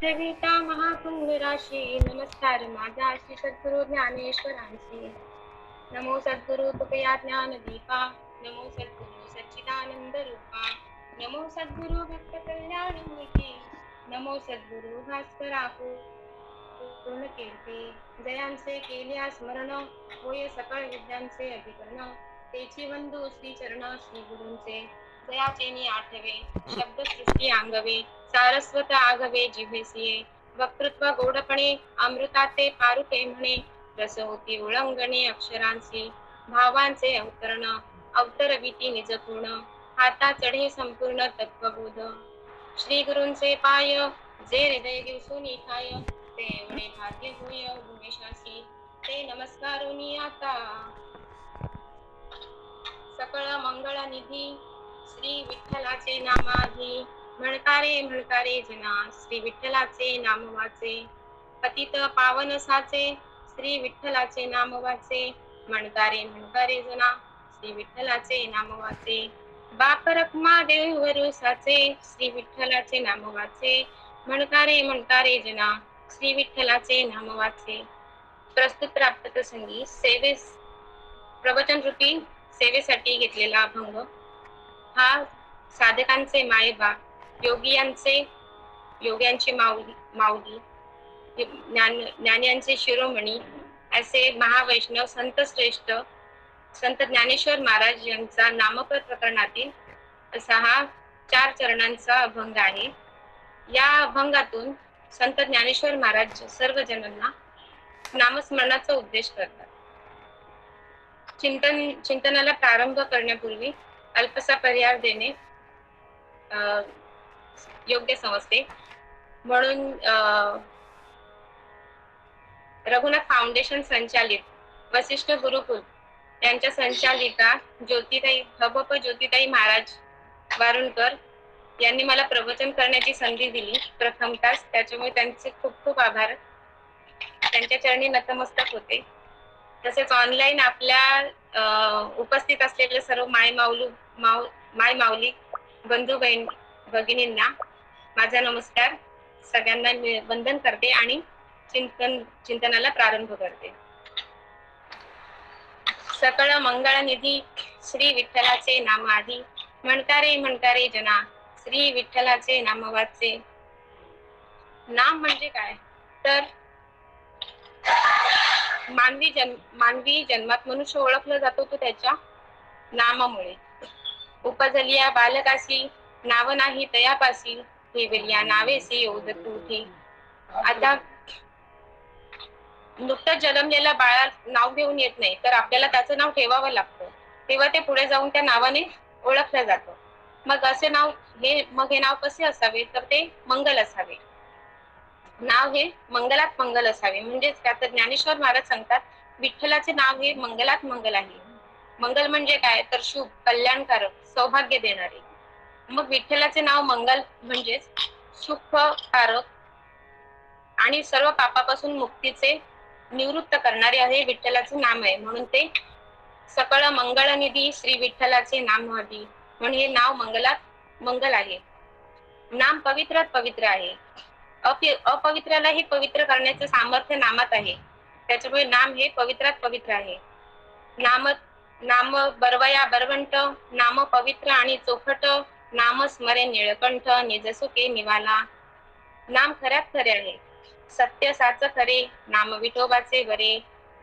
मध्यगीता महाकुंभ राशी. नमस्कार माझा श्री सद्गुरु ज्ञानेश्वरांशी. नमो सद्गुरु तुकया ज्ञान दीपा. नमो सद्गुरु सच्चिदानंद रूपा. नमो सद्गुरु भक्त कल्याण मूर्ती. नमो सद्गुरु भास्करा पूर्ण कीर्ती. जयांचे केल्या स्मरण होय सकळ विद्यांचे अधिकरण. तेची वंदू श्री चरण श्री गुरूंचे. जयाचेनी आठवे शब्द सृष्टी अंगवे. सारस्वत आगवे जिभेसिये. वक्तृत्व गोडपणे अमृताचे पारुके म्हणे. रस होती उळंगणे अक्षरांची. भावांचे अवतरण अवतरविती निजपूर्ण. हाता चढे संपूर्ण तत्वबोध. श्री गुरूंचे पाय जे हृदय दिवसून ठाय. ते एवढे भाग्य होय भूमेशासी. ते नमस्कारोनी आता. सकळ मंगळ निधी श्री विठ्ठलाचे नामाधी. म्हणकारे जना श्री विठ्ठलाचे नाम वाचे. पतित पावन साचे श्री विठ्ठलाचे नाम वाचे. म्हणकारे जना श्री विठ्ठलाचे नाम वाचे. बाप रखमा देव भरोसाचे श्री विठ्ठलाचे नाम वाचे. म्हणकारे जना श्री विठ्ठलाचे नाम वाचे. प्रस्तुत प्राप्त प्रसंगी प्रवचन रूपी सेवेसाठी घेतलेला अभंग हा साधकांचे मायबाप योग्यांचे माऊली ज्ञान्यांचे शिरोमणी असे महावैष्णव संत श्रेष्ठ संत ज्ञानेश्वर महाराज यांचा नामपद प्रकरणातील असा हा 4 चरणांचा अभंग आहे. या अभंगातून संत ज्ञानेश्वर महाराज सर्व जणांना नामस्मरणाचा उपदेश करतात. चिंतनाला प्रारंभ करण्यापूर्वी अल्पसा पर्याय देणे योग्य समजते. म्हणून रघुनाथ फाउंडेशन संचालित वशिष्ठ गुरुकुल यांच्या संचालिका ज्योतिताई महाराज वारुणकर यांनी मला प्रवचन करण्याची संधी दिली प्रथमतः. त्याच्यामुळे त्यांचे खूप खूप आभार. त्यांच्या चरणी नतमस्तक होते. तसेच ऑनलाईन आपल्या उपस्थित असलेले सर्व माय माऊली बंधू भगिनींना माझा नमस्कार. सगळ्यांना वंदन करते आणि चिंतनाला प्रारंभ करते. सकळ मंगळ निधी श्री विठ्ठलाचे नाम आधी. म्हणकारे जना श्री विठ्ठलाचे नाम वाचे. नाम म्हणजे काय तर मानवी जन्मात मनुष्य ओळखला जातो तो त्याच्या नामामुळे. उपजलिया बालकासी नाव नाही तयापासी. ठेवलिया नावेसी ओद तुठी. आता नुकतंच जन्मलेल्या बाळाला नाव घेऊन येत नाही तर आपल्याला त्याचं नाव ठेवावं लागतं. तेव्हा ते पुढे जाऊन त्या नावाने ओळखलं जातं. मग असे नाव हे नाव कसे असावे तर ते मंगल असावे. नाव हे मंगलात मंगल असावे. म्हणजेच त्यात ज्ञानेश्वर महाराज सांगतात विठ्ठलाचे नाव हे मंगलात मंगल आहे. मंगल म्हणजे काय तर शुभ, कल्याणकारक, सौभाग्य देणारे. मग विठ्ठलाचे नाव मंगल म्हणजेच सुखकारक आणि सर्व पापापासून मुक्तीचे निवृत्त करणारे आहे विठ्ठलाचे नाम आहे. म्हणून ते सकळ मंगळ निधी श्री विठ्ठलाचे नाम आधी. म्हणून हे नाव मंगलात मंगल आहे. नाम पवित्रात पवित्र आहे. अपवित्रालाही पवित्र करण्याचे सामर्थ्य नामात आहे. त्याच्यामुळे नाम हे पवित्रात पवित्र आहे. नाम बरवया बरवंट. नाम पवित्र आणि चोखट. नाम स्मरे निळकंठ निजसुखे निवाला. नाम खऱ्यात खरे आहे. सत्य साच खरे. नाम विठोबाचे बरे.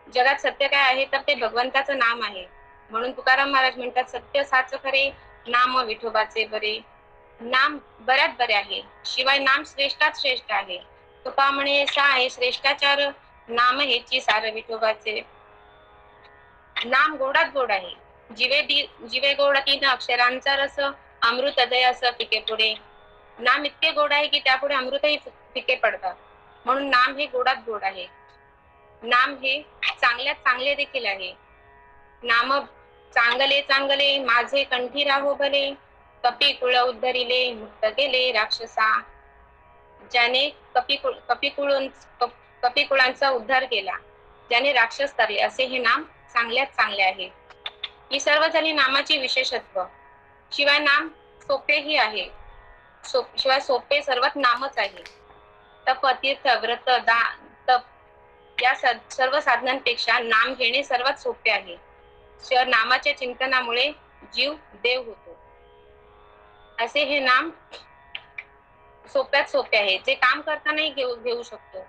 जगात सत्य काय आहे तर ते भगवंताचं नाम आहे. म्हणून तुकाराम महाराज म्हणतात सत्य साच खरे. नाम विठोबाचे बरे. नाम बऱ्यात बरे आहे. शिवाय नाम श्रेष्ठात श्रेष्ठ आहे. तुका म्हणे असा आहे श्रेष्ठाचार. नाम हेची सार विठोबाचे. नाम गोडात गोड आहे. जिवे गोड 3 अक्षरांचा रस. अमृत दयास पिके पुढे. नाम इतके गोड आहे की त्यापुढे अमृतही पिके पडतात. म्हणून नाम हे गोडात गोड आहे. नाम हे चांगल्यात चांगले देखील आहे. नाम चांगले माझे कंठी राहो भले. कपी कुळ उद्धरिले मुक्त गेले राक्षसा. ज्याने कपिकुळांचा उद्धार केला, ज्याने राक्षस तरले असे हे नाम चांगल्यात चांगले आहे. ही सर्व झाली नामाची विशेषत्व. शिवाय नाम सोपेही आहे. शिवाय सोपे सर्वात नामच आहे. तप, तीर्थ, व्रत, तप या सर्व साधनांपेक्षा नाम घेणे सर्वात सोपे आहे. नामाच्या चिंतनामुळे जीव देव होतो. असे हे नाम सोप्यात सोपे आहे, जे काम करतानाही घेऊ शकतो.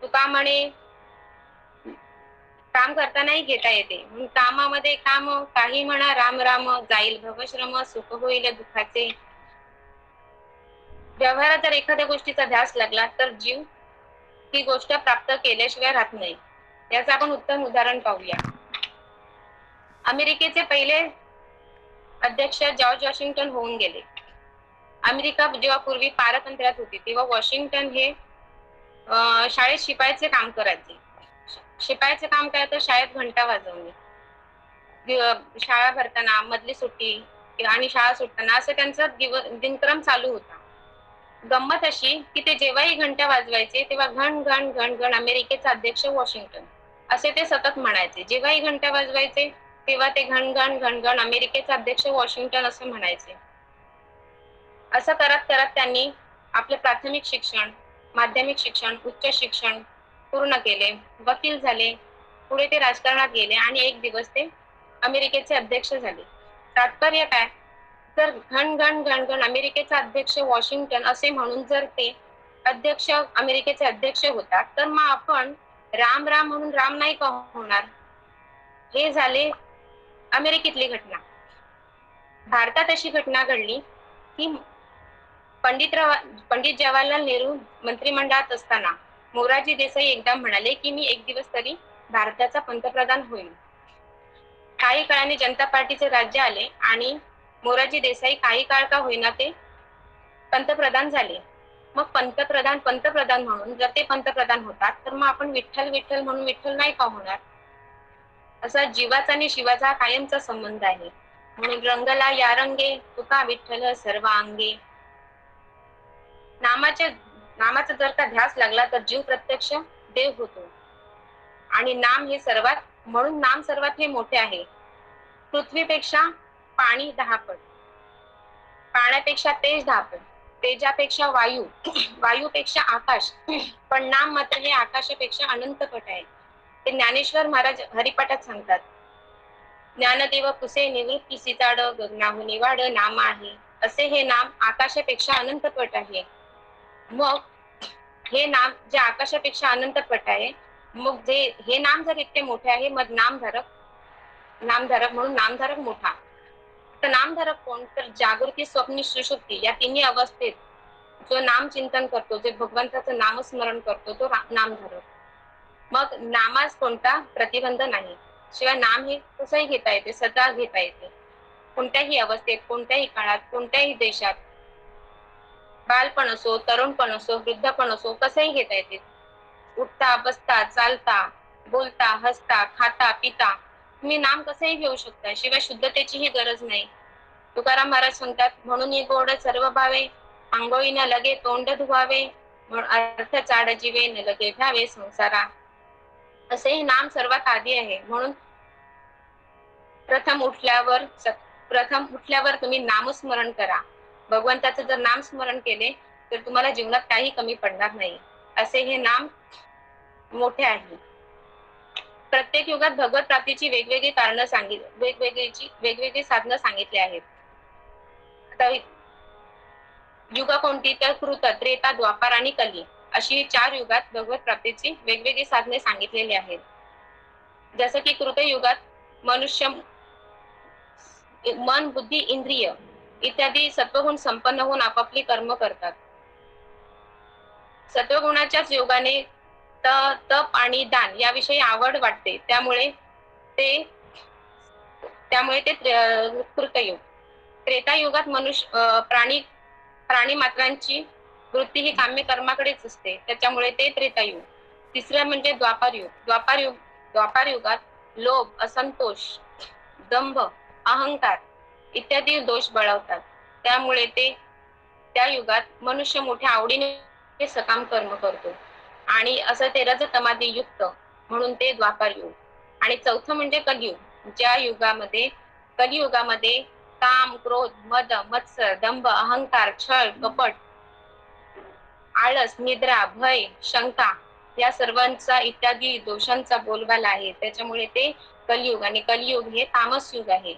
तुका म्हणे काम करतानाही घेता येते. कामामध्ये काम काही म्हणा, राम राम जाईल भवश्रम, सुख होईल दुःखाचे. व्यवहारात जर एखाद्या गोष्टीचा ध्यास लागला तर जीव ही गोष्ट प्राप्त केल्याशिवाय राहत नाही. याचं आपण उत्तम उदाहरण पाहूया. अमेरिकेचे पहिले अध्यक्ष जॉर्ज वॉशिंग्टन होऊन गेले. अमेरिका जेव्हा पूर्वी पारतंत्र्यात होती तेव्हा वॉशिंग्टन हे शाळेत शिपायाचे काम करायचे. शिपायाचे काम काय तर शाळेत घंटा वाजवणे, शाळा भरताना, मधली सुट्टी आणि शाळा सुटताना असं त्यांचा दिनक्रम चालू होता. गंमत अशी की ते जेव्हाही घंटा वाजवायचे तेव्हा घण घण घण घण अमेरिकेचा अध्यक्ष वॉशिंग्टन असे ते सतत म्हणायचे. जेव्हाही घंटा वाजवायचे तेव्हा ते घण घण घण घण अमेरिकेचा अध्यक्ष वॉशिंग्टन असं म्हणायचे. असं करत करत त्यांनी आपले प्राथमिक शिक्षण, माध्यमिक शिक्षण, उच्च शिक्षण पूर्ण केले, वकील झाले, पुढे ते राजकारणात गेले आणि एक दिवस ते अमेरिकेचे अध्यक्ष झाले. तात्पर्य काय, जर घण घण घण घण अमेरिकेचा अध्यक्ष वॉशिंग्टन असे म्हणून जर ते अध्यक्ष अमेरिकेचे अध्यक्ष होतात तर मग आपण राम राम म्हणून राम नाही का होणार. हे झाले अमेरिकेतली घटना. भारतात अशी घटना घडली की पंडित जवाहरलाल नेहरू मंत्रिमंडळात असताना मोरारजी देसाई एकदा म्हणाले की मी एक दिवस तरी भारताचा पंतप्रधान होईल. काही काळाने जनता पार्टीचे राज्य आले आणि मोरारजी देसाई काही काळ का होईना ते पंतप्रधान झाले. मग पंतप्रधान म्हणून जर ते पंतप्रधान होतात तर मग आपण विठ्ठल विठ्ठल म्हणून विठ्ठल नाही का होणार. असा जीवाचा आणि शिवाचा कायमचा संबंध आहे. म्हणून रंगला या रंगे तुका विठ्ठल सर्वांगे. नामाचा जर का ध्यास लागला तर जीव प्रत्यक्ष देव होतो. आणि नाम हे सर्वात हे मोठे आहे. पृथ्वीपेक्षा पाणी 10 पट, पाण्यापेक्षा तेज 10 पट, तेजापेक्षा वायू, वायूपेक्षा आकाश, पण नाम मात्र हे आकाशापेक्षा अनंत पट आहे. ते ज्ञानेश्वर महाराज हरिपाठात सांगतात. ज्ञानदेव पुसे निवृत्तीसी जाड, गगनाहुनी वाढ नाम आहे. असे हे नाम आकाशापेक्षा अनंत पट आहे. मग हे नाम जे आकाशापेक्षा अनंत पट आहे, मग जे हे नाम जर इतके मोठे आहे, मग नामधारक म्हणून नामधारक मोठा. तर नामधारक कोण, तर जागृती, स्वप्नी, सुषुप्ती या तिन्ही अवस्थेत जो नाम चिंतन करतो, जे भगवंताचं नामस्मरण करतो तो नामधारक. मग नामास कोणता प्रतिबंध नाही. शिवाय नाम हे कसंही घेता येते, सदा घेता येते, कोणत्याही अवस्थेत, कोणत्याही काळात, कोणत्याही देशात. बालपण असो, तरुणपण असो, वृद्धपण असो, कसंही घेता येते. उठता, बसता, चालता, बोलता, हसता, खाता, पिता तुम्ही नाम कसंही घेऊ शकता. शिवाय शुद्धतेचीही गरज नाही. तुकाराम महाराज सांगतात, म्हणून गोड सर्व भावे, आंघोळी न लगे तोंड धुवावे, अर्थ चाड जीवे न लगे घ्यावे संसारा. असे हे नाम सर्वात आधी आहे. म्हणून प्रथम उठल्यावर तुम्ही नामस्मरण करा. भगवंताचं जर नाम स्मरण केले तर तुम्हाला जीवनात काही कमी पडणार नाही. असे हे नाम मोठे आहे. प्रत्येक युगात भगवत प्राप्तीची वेगवेगळी कारणं वेगवेगळी साधनं सांगितली आहेत. आता युग कोणती, तर कृत, त्रेता, द्वापार आणि कली अशी 4 युगात भगवत प्राप्तीची वेगवेगळी साधने सांगितलेली आहेत. जसं की कृतयुगात मनुष्य मन, बुद्धी, इंद्रिय इत्यादी सत्वगुण संपन्न होऊन आपापली कर्म करतात. सत्वगुणाच्याच योगाने तप आणि दान याविषयी आवड वाटते. त्यामुळे ते कृतयुग. त्रेतायुगात प्राणी मात्रांची वृत्ती ही काम्य कर्माकडेच असते, त्याच्यामुळे ते त्रेतायुग. तिसरं म्हणजे द्वापार युगात लोभ, असंतोष, दंभ, अहंकार इत्यादी दोष बळावतात. त्यामुळे त्या युगात मनुष्य मोठ्या आवडीने सकाम कर्म करतो आणि असं ते रजतमादी युक्त, म्हणून ते द्वापार युग. आणि चौथं म्हणजे कलियुग. कलियुगामध्ये काम, क्रोध, मद, मत्सर, दंभ, अहंकार, छळ, कपट आळस, निद्रा, भय, शंका या सर्वांचा इत्यादी दोषांचा बोलबाला आहे. त्याच्यामुळे ते कलियुग, आणि कलियुग हे तामस युग आहे.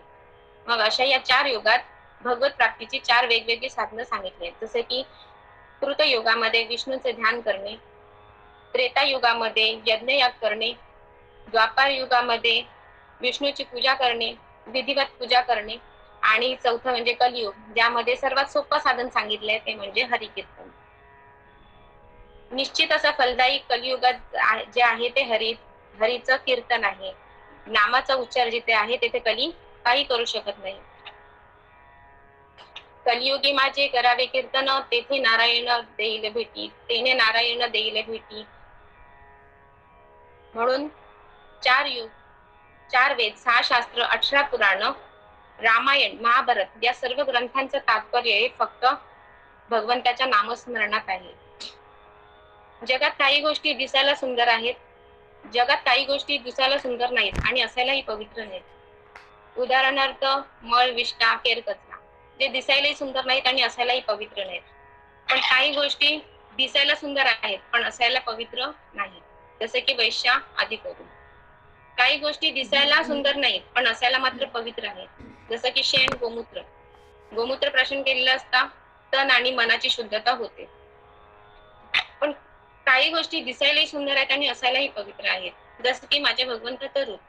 मग अशा या 4 युगात भगवत प्राप्तीची 4 वेगवेगळी साधनं सांगितली आहेत. जसे की कृत युगामध्ये विष्णूचे ध्यान करणे, त्रेता युगामध्ये यज्ञयाग करणे, द्वापार युगामध्ये विष्णूची पूजा करणे, विधिवत पूजा करणे, आणि चौथं म्हणजे कलियुग, ज्यामध्ये सर्वात सोपं साधन सांगितलंय ते म्हणजे हरिकीर्तन. निश्चित असं फलदायी कलियुगात जे आहे ते हरीचं कीर्तन आहे. नामाचा उच्चार जिथे आहे तिथे कली काही करू शकत नाही. कलियुगी माझे करावे कीर्तन, तेथे नारायण देईल भेटी, तेने नारायण देईल भेटी. म्हणून 4 युग, 4 वेद, 6 शास्त्र, 18 पुराण, रामायण, महाभारत या सर्व ग्रंथांचं तात्पर्य हे फक्त भगवंताच्या नामस्मरणात आहे. जगात काही गोष्टी दिसायला सुंदर आहेत, जगात काही गोष्टी दिसायला सुंदर नाहीत आणि असायलाही पवित्र नाहीत. उदाहरणार्थ मळ, विष्ठा, केरकचरा, जे दिसायलाही सुंदर नाहीत आणि असायलाही पवित्र नाहीत. पण काही गोष्टी दिसायला सुंदर आहेत पण असायला पवित्र नाहीत, जसे की वैश्या आदी करून. काही गोष्टी दिसायला सुंदर नाहीत पण असायला मात्र पवित्र आहेत, जसं की शेण, गोमूत्र. गोमूत्र प्राशन केलेलं असता तन आणि मनाची शुद्धता होते. पण काही गोष्टी दिसायलाही सुंदर आहेत आणि असायलाही पवित्र आहेत, जसं की माझ्या भगवंताचं रूप.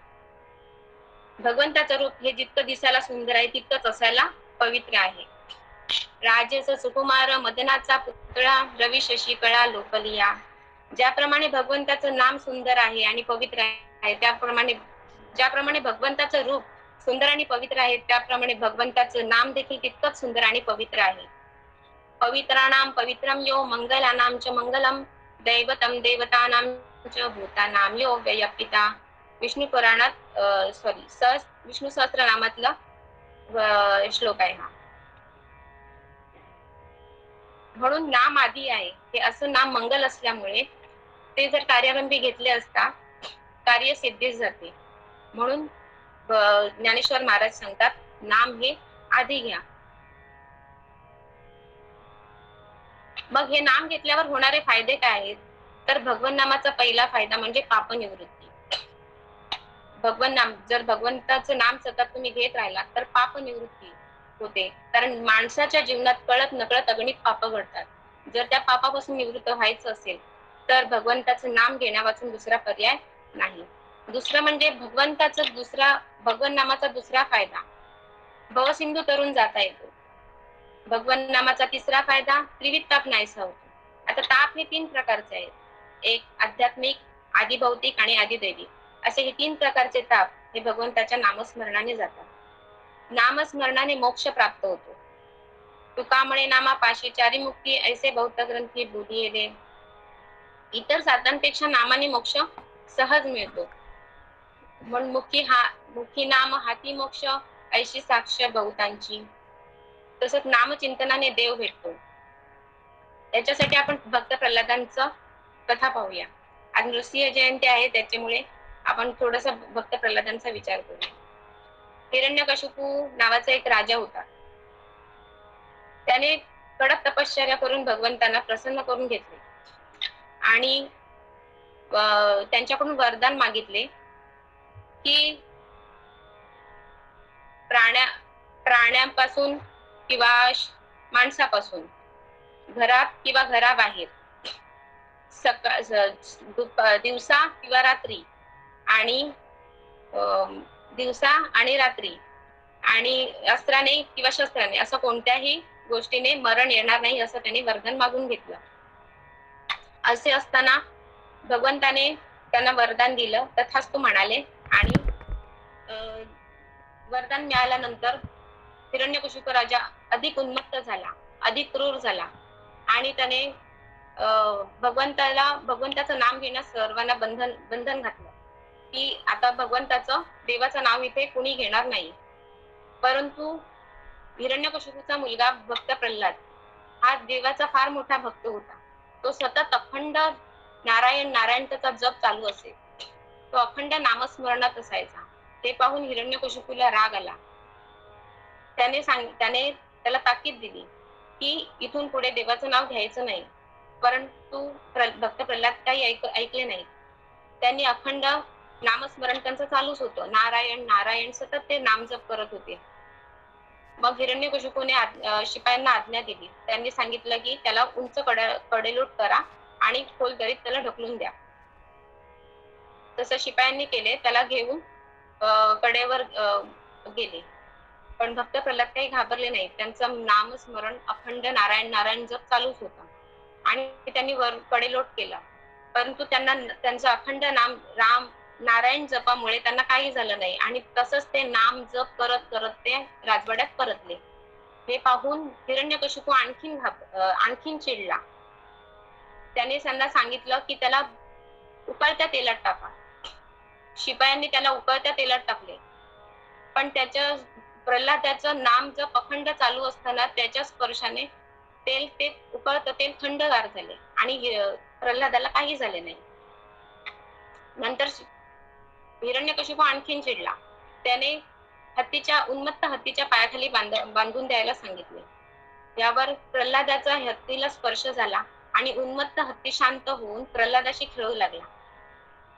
भगवंताचं रूप हे जितकं दिसायला सुंदर आहे तितकंच असायला पवित्र आहे. राजेचा सुकुमार, मदनाचा पुतळा, रवी शशी कळा लोकलिया. ज्याप्रमाणे भगवंताचं नाम सुंदर आहे आणि पवित्र आहे, ज्याप्रमाणे भगवंताचं रूप सुंदर आणि पवित्र आहे, त्याप्रमाणे भगवंताचं नाम देखील तितकंच सुंदर आणि पवित्र आहे. पवित्राणाम पवित्रम यो, मंगलानाम च मंगलम, दैवतम देवतानाम च भूतानाम यो व्ययपिता. विष्णू पुराणात विष्णू सहस्त्रनामातला श्लोक आहे हा. म्हणून नाम आधी आहे, हे असं नाम मंगल असल्यामुळे ते जर कार्यारंभी घेतले असता कार्य सिद्धीस जाते. म्हणून ज्ञानेश्वर महाराज सांगतात नाम हे आधी घ्या. मग हे नाम घेतल्यावर होणारे फायदे काय आहेत? तर भगवन नामाचा पहिला फायदा म्हणजे पापनिवृत्ती. भगवन नाम, जर भगवंताचं नाम सतत तुम्ही घेत राहिला तर पापनिवृत्ती होते. कारण माणसाच्या जीवनात कळत नकळत अगणित पाप घडतात. जर त्या पापापासून निवृत्त व्हायचं असेल तर भगवंताचं नाम घेण्यावाचून दुसरा पर्याय नाही. दुसरं म्हणजे भगवन नामाचा दुसरा फायदा, भवसिंधू तरुण जाता येतो. भगवन नामाचा तिसरा फायदा, त्रिविध ताप नाहीसा होतो. आता ताप हे 3 प्रकारचे आहेत. एक आध्यात्मिक, आदिभौतिक आणि आदिदैविक, असे हे 3 प्रकारचे ताप हे भगवंताच्या नामस्मरणाने जातात. नामस्मरणाने मोक्ष प्राप्त होतो. तुका म्हणे नामा पाशी चारी मुक्ती, ऐसे बहुत ग्रंथी बुधी दे. इतर साधनांपेक्षा नामाने मोक्ष सहज मिळतो. म्हणून मुखी नाम हाती मोक्ष, ऐशी साक्ष बहुतांची. तसंच नामचिंतनाने देव भेटतो. त्याच्यासाठी आपण भक्त प्रल्हादांचं कथा पाहूया. आज नृसिंह जयंती आहे, त्याच्यामुळे आपण थोडस भक्त प्रल्हादांचा विचार करूया. हिरण्यकशिपू नावाचा एक राजा होता. त्याने कडक तपश्चर्या करून भगवंतांना प्रसन्न करून घेतले आणि त्यांच्याकडून वरदान मागितले की प्राण्यांपासून किंवा माणसापासून, घरात किंवा घराबाहेर, दिवसा किंवा रात्री, आणि दिवसा आणि रात्री, आणि अस्त्राने किंवा शस्त्राने, असं कोणत्याही गोष्टीने मरण येणार नाही असं त्यांनी वरदान मागून घेतलं. असे असताना भगवंताने त्यांना वरदान दिलं, तथास्तु म्हणाले, आणि वरदान मिळाल्यानंतर हिरण्यकशिपू राजा अधिक उन्मत्त झाला, अधिक क्रूर झाला, आणि त्याने भगवंताचं नाम घेण्यास सर्वांना बंधन घातलं की आता देवाचं नाव इथे कुणी घेणार नाही. परंतु हिरण्यकशिपूचा मुलगा भक्त प्रल्हाद हा देवाचा फार मोठा भक्त होता. तो सतत अखंड नारायण नारायण त्याचा जप चालू असे. तो अखंड नामस्मरणात असायचा. ते पाहून हिरण्यकशिपूला राग आला. त्याने त्याला ताकीद दिली की इथून पुढे देवाचं नाव घ्यायचं नाही. परंतु भक्त प्रल्हाद काही ऐकले नाही. त्यांनी अखंड नामस्मरण त्यांचं चालूच होतं. नारायण नारायण सतत ते नामजप करत होते. मग हिरण्यकशिपूने शिपायांना आज्ञा दिली. त्यांनी सांगितलं की त्याला उंच कडेलोट करा आणि खोल दरीत त्याला ढकलून द्या. तसं शिपायांनी केले. त्याला घेऊन कडेवर गेले. पण भक्त प्रल्हाद काही घाबरले नाही. त्यांचं नामस्मरण अखंड नारायण नारायण जप चालूच होता आणि त्यांनी वर कडेलोट केला. परंतु त्यांना त्यांचं अखंड नाम राम नारायण जपामुळे त्यांना काही झालं नाही आणि तसंच ते नाम जप करत करत ते राजवाड्यात परतले. हे पाहून हिरण्यकशिपू आणखीन चिडला. त्याने त्यांना सांगितलं की त्याला उकळत्या तेलात टाका. शिपायांनी त्याला उकळत्या तेलात टाकले. पण प्रल्हादाचं नाम जप अखंड चालू असताना त्याच्या स्पर्शाने ते उकळतं तेल थंडगार झाले आणि प्रल्हादाला काही झाले नाही. नंतर हिरण्यकशिपू आणखीन चिडला. त्याने उन्मत्त हत्तीच्या पायाखाली बांधून द्यायला सांगितले. यावर प्रल्हादाचा हत्तीला स्पर्श झाला आणि उन्मत्त हत्ती शांत होऊन प्रल्हादाशी खेळू लागला.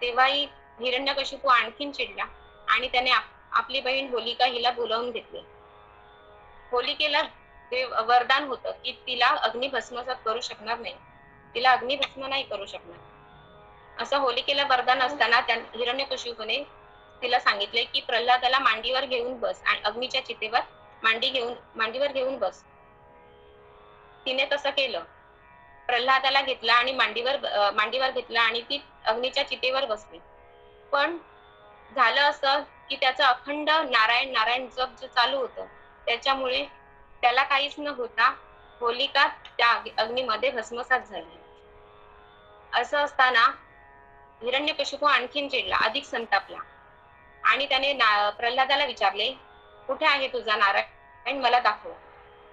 तेव्हाही हिरण्यकशिपू आणखीन चिडला आणि त्याने आपली बहीण होलिका हिला बोलावून घेतले. होलिकेला वरदान होतं की तिला अग्नी भस्मसात करू शकणार नाही. तिला अग्निभस्म नाही करू शकणार. असं होलिकेला वरदान असताना हिरण्यकशिपूने तिला सांगितले की प्रल्हादाला मांडीवर घेऊन बस आणि अग्नीच्या चितेवर मांडीवर घेऊन बस. तिने तसं केलं. प्रल्हादाला घेतला आणि मांडीवर घेतला आणि ती अग्नीच्या चितेवर बसली. पण झालं असं की त्याचं अखंड नारायण नारायण जप जे चालू होतं त्याच्यामुळे त्याला काहीच न होता होलिका त्या अग्नीमध्ये भस्मसात झाली. असं असताना हिरण्यकशिपू आणखीन चिडला, अधिक संतापला आणि त्याने प्रल्हादाला विचारले, कुठे आहे तुझा नारायण, मला दाखव.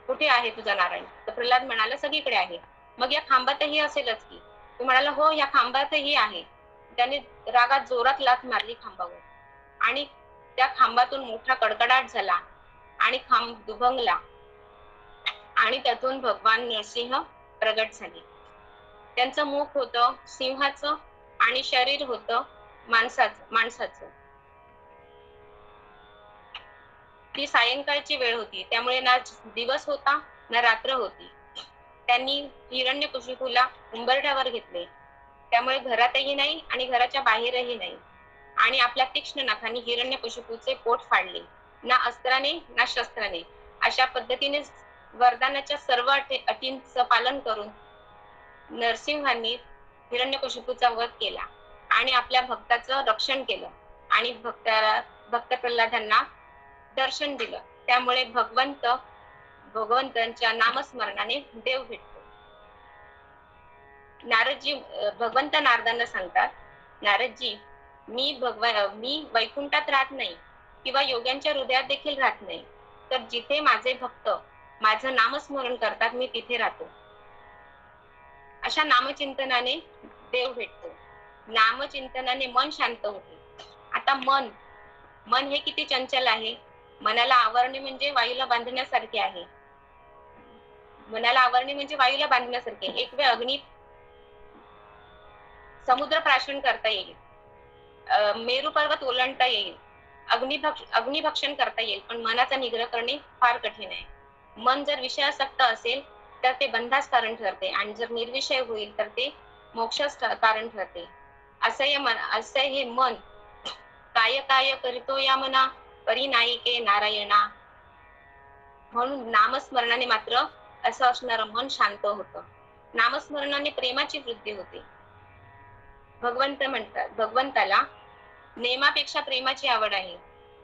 कुठे आहे तुझा नारायण? तर प्रल्हाद म्हणाला, सगळीकडे आहे. मग या खांबातही असेलच की? तो म्हणाला, हो, या खांबातही आहे. त्याने रागात जोरात लाथ मारली खांबावर आणि त्या खांबातून मोठा कडकडाट झाला आणि खांब दुभंगला आणि त्यातून भगवान नरसिंह प्रगट झाले. त्यांचं मुख होतं सिंहाचं आणि शरीर होतं माणसाचं. ती सायंकाळची वेळ होती, त्यामुळे ना दिवस होता ना रात्र होती. त्यांनी हिरण्यकशिपूला उंबरठ्यावर घेतले, त्यामुळे घरातही नाही आणि घराच्या बाहेरही नाही आणि आपल्या तीक्ष्ण नखांनी हिरण्यकशिपूचे पोट फाडले. ना अस्त्राने ना शस्त्राने. अशा पद्धतीने वरदानाच्या सर्व अटींचं पालन करून नरसिंहांनी हिरण्यकशिपूचा वध केला आणि आपल्या भक्ताचं रक्षण केलं आणि भक्त प्रल्हादांना दर्शन दिलं. त्यामुळे भगवंतांच्या नामस्मरणाने देव भेटतो. नारदजी भगवंत नारदांना सांगतात, नारदजी, मी वैकुंठात राहत नाही किंवा योग्यांच्या हृदयात देखील राहत नाही, तर जिथे माझे भक्त माझं नामस्मरण करतात मी तिथे राहतो. अशा नामचिंतनाने देव भेटतो. नामचिंतनाने मन शांत होते. आता मन हे किती चंचल आहे. मनाला आवरणे म्हणजे वायूला बांधण्यासारखे आहे. एक वेळ समुद्र प्राशन करता येईल, मेरू पर्वत ओलांडता येईल, अग्निभक्षण करता येईल, पण मनाचा निग्रह करणे फार कठीण आहे. मन जर विषयासक्त असेल तर ते बंधास कारण ठरते आणि जर निर्विषय होईल तर ते मोक्षास कारण ठरते. असं हे मन काय काय करितो या मना, परी नायिके नारायणा. म्हणून नामस्मरणाने मात्र असं असणारं मन शांत होतं. नामस्मरणाने प्रेमाची वृद्धी होते. भगवंताला नेमापेक्षा प्रेमाची आवड आहे.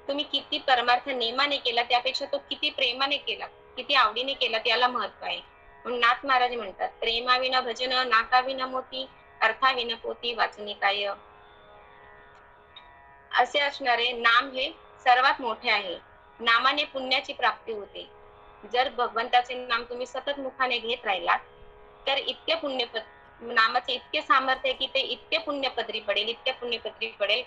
तुम्ही किती परमार्थ नेमाने केला त्यापेक्षा तो किती प्रेमाने केला, किती आवडीने केला त्याला महत्व आहे. म्हणून नाथ महाराज म्हणतात, प्रेमाविना भजन नाकाविना मोती, अर्थाविना पोती वाचनी काय. असे असणारे नाम हे सर्वात मोठे आहे. नामाने पुण्याची प्राप्ती होते. जर भगवंताचे नाम तुम्ही सतत मुखाने घेत राहिलात तर नामाचे इतके सामर्थ्य आहे की ते इतके पुण्यपदरी पडेल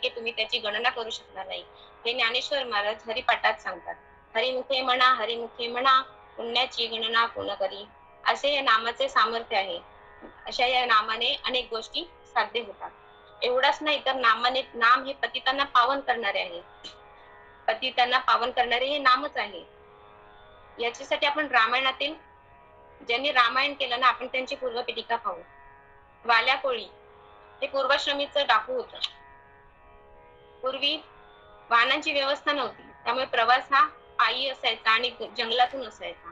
की तुम्ही त्याची गणना करू शकणार नाही. हे ज्ञानेश्वर महाराज हरिपाठात सांगतात. हरिमुखे म्हणा पुण्याची गणना कोण करी. असे या नामाचे सामर्थ्य आहे. अशा या नामाने अनेक गोष्टी साध्य होतात. एवढाच नाही तर नाम हे पतितांना पावन करणारे आहे. पतितांना पावन करणारे हे नामच आहे. याच्यासाठी आपण रामायणातील ज्यांनी रामायण केलं ना, आपण त्यांची पूर्वपीठिका पाहू. वाल्या कोळी हे पूर्वाश्रमीचं डाकू होतं. पूर्वी वाहनांची व्यवस्था नव्हती, त्यामुळे प्रवास हा पायी असायचा आणि जंगलातून असायचा.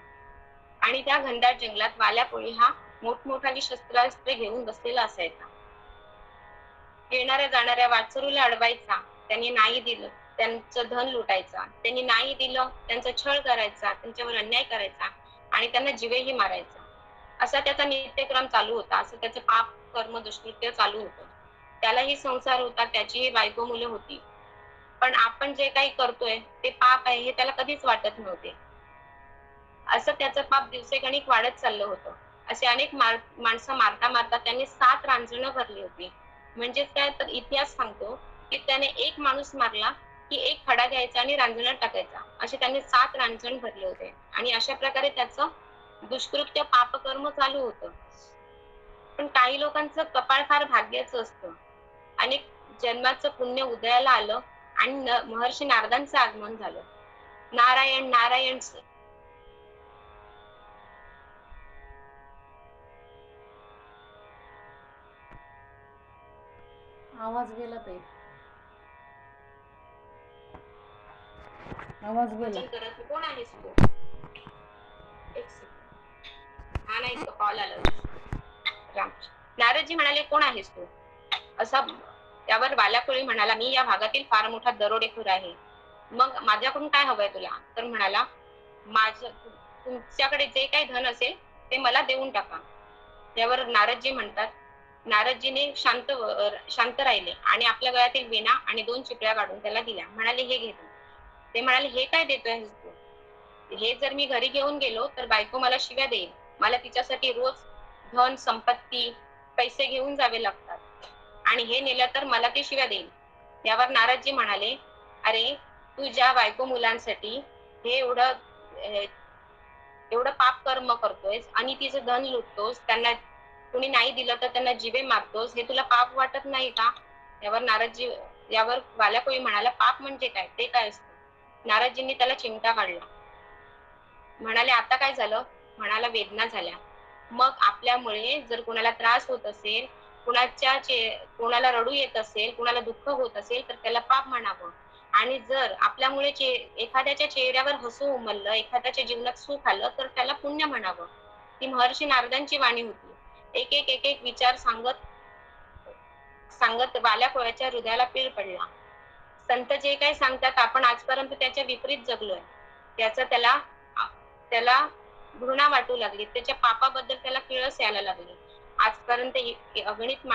आणि त्या घनदाट जंगलात वाल्या कोळी हा मोठमोठाली शस्त्रास्त्रे घेऊन बसलेला असायचा. येणाऱ्या जाणाऱ्या वाटसरूला अडवायचा, त्यांनी नाही दिलं त्यांचं धन लुटायचा, त्यांनी नाही दिलं त्यांचा छळ करायचा, त्यांच्यावर अन्याय करायचा आणि त्यांना जीवेही मारायचा. असा त्याचा नित्यक्रम चालू होता. असं त्याचं पाप कर्म दुष्कृत्य चालू होतं. त्यालाही संसार होता, त्याचीही बायको मुलं होती. पण आपण जे काही करतोय ते पाप आहे हे त्याला कधीच वाटत नव्हते. असं त्याचं पाप दिवसेगणिक वाढत चाललं होतं. असे अनेक माणसं मारता मारता त्यांनी 7 रांजणं भरली होती. म्हणजेच काय तर इतिहास सांगतो की त्याने एक माणूस मारला की एक खडा घ्यायचा आणि रांजणात टाकायचा. असे त्यांनी 7 रांजण भरले होते आणि अशा प्रकारे त्याचं दुष्कृत्य पापकर्म चालू होतं. पण काही लोकांचं कपाळ फार भाग्याचं असतं. अनेक जन्माचं पुण्य उदयाला आलं आणि महर्षी नारदांचं आगमन झालं. नारायण नारायण आवाज गेला ताई, आवाज गेला. वचन करत कोण आहेस तू? एक सेकंड. हा नाही तो कॉल आला राम. नारदजी म्हणाले कोण आहेस तू? असा त्यावर वाल्याकोळी म्हणाला मी या भागातील फार मोठा दरोडेखोर आहे. मग माझ्याकडून काय हवंय तुला? तर म्हणाला माझं तुमच्याकडे जे काही धन असेल ते मला देऊन टाका. त्यावर नारदजी म्हणतात नारदजीने शांत राहिले आणि आपल्या गळ्यातील वीणा आणि 2 चिपळ्या काढून त्याला दिल्या. म्हणाले हे घे तू. ते म्हणाले हे काय देतोय तू? हे जर मी घरी घेऊन गेलो तर बायको मला शिव्या देईल. मला तिच्यासाठी रोज धन संपत्ती पैसे घेऊन जावे लागतात आणि हे नेलं तर मला ती शिव्या देईल. यावर नारदजी म्हणाले अरे तू ज्या बायको मुलांसाठी हे एवढं पाप कर्म करतोयस आणि तिचं धन लुटतोस, त्यांना कुणी नाही दिलं तर त्यांना जीवे मारतोस, हे तुला पाप वाटत नाही का? यावर वाल्याकोळी म्हणाला पाप म्हणजे काय? ते काय असतं? नारदजींनी त्याला चिमटा काढला. म्हणाले आता काय झालं? म्हणाला वेदना झाल्या. मग आपल्यामुळे जर कोणाला त्रास होत असेल, कोणाला रडू येत असेल, कोणाला दुःख होत असेल तर त्याला पाप म्हणावं. आणि जर आपल्यामुळे एखाद्याच्या चेहऱ्यावर हसू उमललं, एखाद्याच्या जीवनात सुख आलं तर त्याला पुण्य म्हणावं. ती महर्षी नारदांची वाणी होती. एक एक विचार सांगत सांगत वाल्याकोळ्याच्या हृदयाला पीळ पडला. संत जे काही सांगतात आपण आजपर्यंत त्याच्या विपरीत जगलोय. त्याचं त्याला घृणा वाटू लागली. त्याच्या पापाबद्दल त्याला किळस यायला लागली. आजपर्यंत अगणित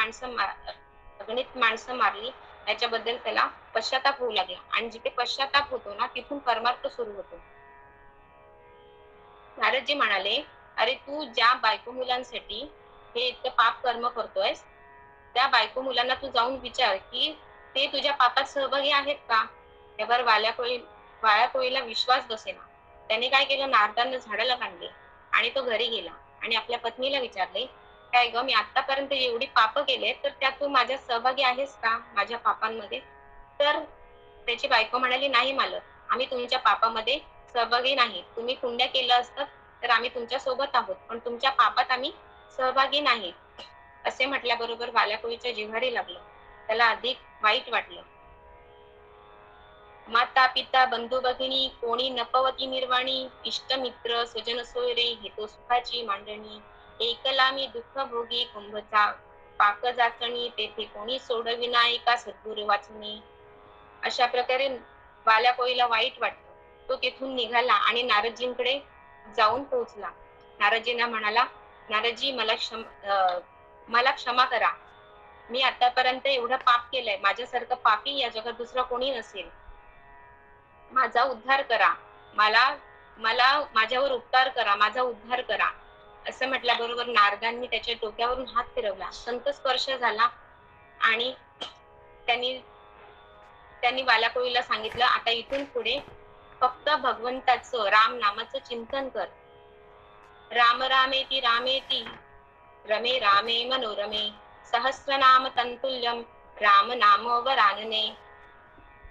माणसं मारली याच्याबद्दल त्याला पश्चाताप होऊ लागला आणि जिथे पश्चाताप होतो ना तिथून परमार्थ सुरू होतो. नारदजी म्हणाले अरे तू ज्या बायको मुलांसाठी हे इतकं पाप कर्म करतोयस त्या बायको मुलांना तू जाऊन विचार की ते तुझ्या पापात सहभागी आहेत का? त्यावर वाळ्याकोळीला विश्वास बसेना. त्याने काय केलं नारदांना झाडाला बांधले आणि तो घरी गेला आणि आपल्या पत्नीला विचारले काय ग मी आतापर्यंत एवढी पाप केले तर त्यात तू माझ्या सहभागी आहेस का माझ्या पापांमध्ये? तर त्याची बायको म्हणाली नाही मालक, आम्ही तुमच्या पापामध्ये सहभागी नाही. तुम्ही पुण्य केलं असतं तर आम्ही तुमच्या सोबत आहोत, पण तुमच्या पापात आम्ही सहभागी नाही. असे म्हटल्याबरोबर वाल्याकोळीच्या जिव्हारी लागलं. त्याला अधिक वाईट वाटलं. माता पिता बंधू भगिनी कोणी नपवती निर्वाणी, इष्ट मित्र स्वजन सोयरे हेतो सुखाची मांडणी, एकला मी दुःख भोगी कुंभचा पाक जाचणी, तेथे कोणी सोडविना एका सद्गुरु वाचणी. अशा प्रकारे वाल्याकोळीला वाईट वाटलं. तो तिथून निघाला आणि नारदजींकडे जाऊन पोहोचला. नारदजींना म्हणाला नारदजी मला क्षमा करा. मी आतापर्यंत एवढं पाप केलंय. माझ्यासारखं पापी या जगात दुसरा कोणी नसेल. माझा उद्धार करा. मला मला माझ्यावर उपकार करा. माझा उद्धार करा. असं म्हटल्याबरोबर नारदांनी त्याच्या डोक्यावरून हात फिरवला. संत स्पर्श झाला आणि त्यांनी त्यांनी वाल्याकोळीला सांगितलं आता इथून पुढे फक्त भगवंताचं राम नामाचं चिंतन कर. राम रामेती रामेती रमे रामे मनोरमे सहस्रनाम तंतुल्यम राम नाम वरानने.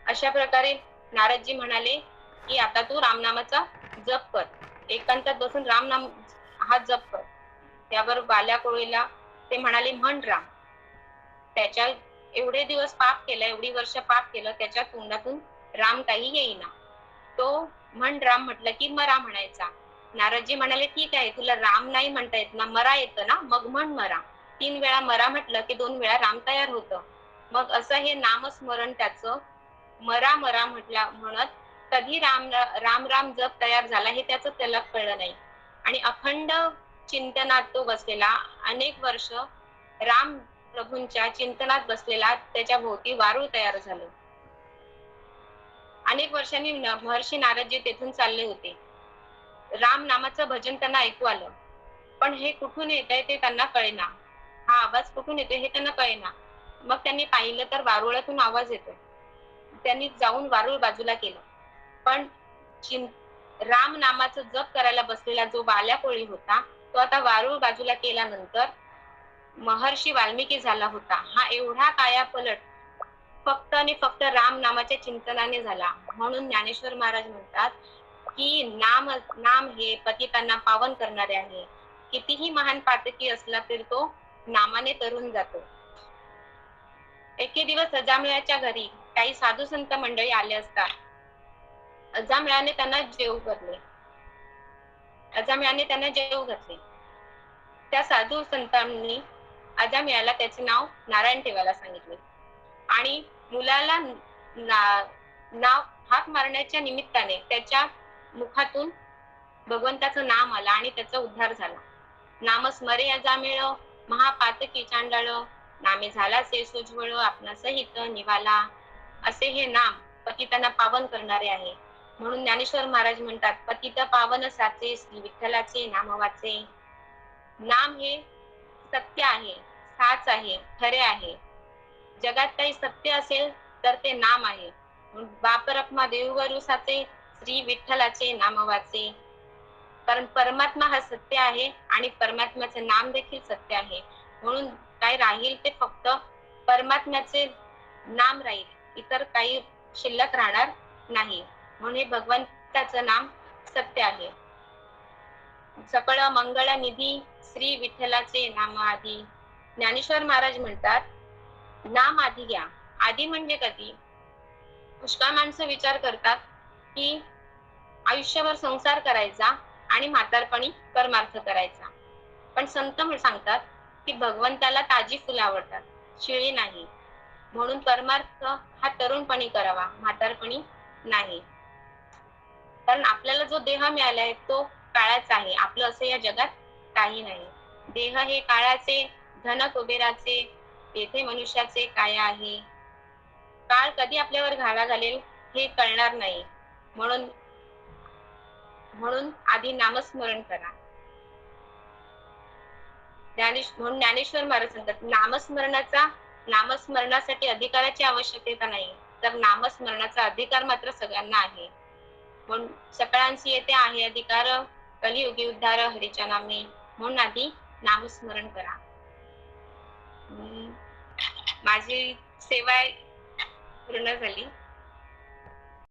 अशा प्रकारे नारदजी म्हणाले की आता तू रामनामाचा जप कर, एकांतात बसून रामनाम हा जप कर. त्यावर बाल्या कोळीला ते म्हणाले म्हण राम. त्याच्या एवढे दिवस पाप केलं, एवढी वर्ष पाप केलं, त्याच्या तोंडातून राम काही येईना. तो म्हण राम म्हटलं की मरा म्हणायचा. नारदजी म्हणाले ठीक आहे, तुला राम नाही म्हणता येत ना, मरा येतं ना, मग म्हण मरा. 3 वेळा मरा म्हटलं की 2 वेळा राम तयार होतं. मग असं हे नामस्मरण त्याचं मरा मरा म्हटला म्हणत कधी राम राम राम जप तयार झाला हे त्याचं त्याला कळलं नाही. आणि अखंड चिंतनात तो बसलेला, अनेक वर्ष राम प्रभूंच्या चिंतनात बसलेला, त्याच्या भोवती वारूळ तयार झालं. अनेक वर्षांनी महर्षी नारदजी तेथून चालले होते. राम नामाचं भजन त्यांना ऐकू आलं, पण हे कुठून येत आहे ते त्यांना कळेना. हा आवाज कुठून येतोय हे त्यांना कळेना. मग त्यांनी पाहिलं तर वारुळातून आवाज येतोय. त्यांनी जाऊन वारुळ बाजूला केलं. पण राम नामाचं जप करायला बसलेला जो बाल्या कोळी होता, तो आता वारुळ बाजूला केल्यानंतर महर्षी वाल्मिकी झाला होता. हा एवढा कायापलट फक्त आणि फक्त राम नामाच्या चिंतनाने झाला. म्हणून ज्ञानेश्वर महाराज म्हणतात की नाम हे पतितांना पावन करणारे आहे. कितीही महान पातकी असला तरी तो नामाने तरून जातो. एके दिवस अजामिळाच्या घरी काही साधू संत मंडळी आले असता अजामिळाने त्यांना जेवू घातले. त्या साधू संतांनी अजामिळाला त्याचे नाव नारायण ठेवायला सांगितले आणि मुलाला नाव हाक मारण्याच्या निमित्ताने त्याच्या मुखातून भगवंताचं नाम आलं आणि त्याचा उद्धार झाला. नामस्मरे अजामिळ महापातकी चांडाळ, नामे झाला से सोज्वळ आपणा सहित निवाला. असे हे नाम पतितांना पावन करणारे आहे. म्हणून ज्ञानेश्वर महाराज म्हणतात पतित पावन साचे श्री विठ्ठलाचे नाम वाचे. नाम हे सत्य आहे, साच आहे, खरे आहे. जगात काही सत्य असेल तर ते नाम आहे. बापरखमा देववरू साचे श्री विठ्ठलाचे नाम वाचे. कारण परमात्मा हा सत्य आहे आणि परमात्म्याचे नाम देखील सत्य आहे. म्हणून काय राहील ते फक्त परमात्म्याचे नाम राहील, इतर काही शिल्लक राहणार नाही. म्हणून हे भगवंताचं नाम सत्य आहे. सकळ मंगळ निधी श्री विठ्ठलाचे नाम आधी. ज्ञानेश्वर महाराज म्हणतात नाम आधी घ्या. आधी म्हणजे कधी? पुष्कळ माणसं विचार करतात की आयुष्यभर संसार करायचा आणि म्हातारपणी परमार्थ करायचा. पण संत सांगतात की भगवंताला ताजी फुलं आवडतात, शिळी नाही. म्हणून परमार्थ हा तरुणपणी करावा, म्हातारपणी नाही. कारण आपल्याला जो देह मिळालाय तो काळाचा आहे. आपलं असं या जगात काही नाही. देह हे काळाचे, धन कुबेराचे, येथे मनुष्याचे काय आहे. काळ कधी आपल्यावर घाला घालेल हे कळणार नाही. म्हणून आधी नामस्मरण करा. म्हणून ज्ञानेश्वर महाराज सांगतात नामस्मरणासाठी अधिकाराची आवश्यकता नाही, तर नामस्मरणाचा अधिकार मात्र सगळ्यांना आहे. म्हणून सकळांशी येथे आहे अधिकार, कलियुगी उद्धार हरीच्या नामे. म्हणून आधी नामस्मरण करा. माझी सेवा पूर्ण झाली.